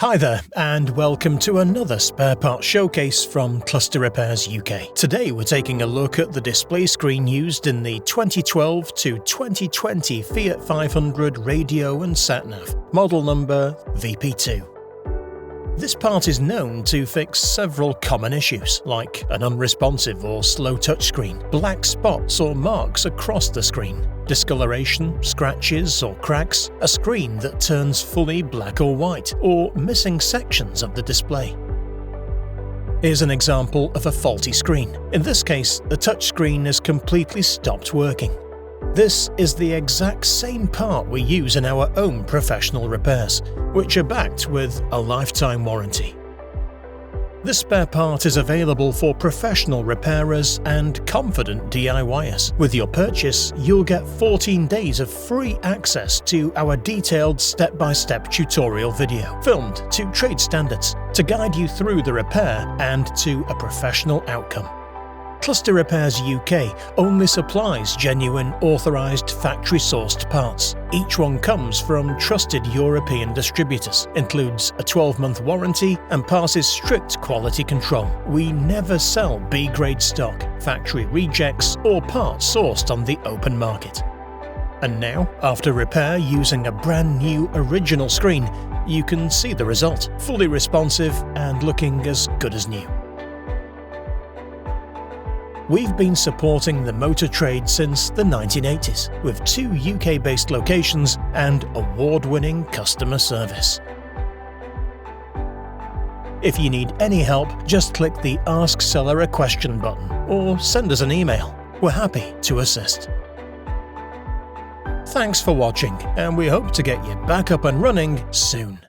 Hi there, and welcome to another spare parts showcase from Cluster Repairs UK. Today we're taking a look at the display screen used in the 2012 to 2020 Fiat 500 radio and sat nav, model number VP2. This part is known to fix several common issues, like an unresponsive or slow touchscreen, black spots or marks across the screen, discoloration, scratches or cracks, a screen that turns fully black or white, or missing sections of the display. Here's an example of a faulty screen. In this case, the touchscreen has completely stopped working. This is the exact same part we use in our own professional repairs, which are backed with a lifetime warranty. This spare part is available for professional repairers and confident DIYers. With your purchase, you'll get 14 days of free access to our detailed step-by-step tutorial video, filmed to trade standards, to guide you through the repair and to a professional outcome. Cluster Repairs UK only supplies genuine, authorised, factory-sourced parts. Each one comes from trusted European distributors, includes a 12-month warranty and passes strict quality control. We never sell B-grade stock, factory rejects or parts sourced on the open market. And now, after repair using a brand new original screen, you can see the result, fully responsive and looking as good as new. We've been supporting the motor trade since the 1980s, with 2 UK-based locations and award-winning customer service. If you need any help, just click the Ask Seller a Question button or send us an email. We're happy to assist. Thanks for watching, and we hope to get you back up and running soon.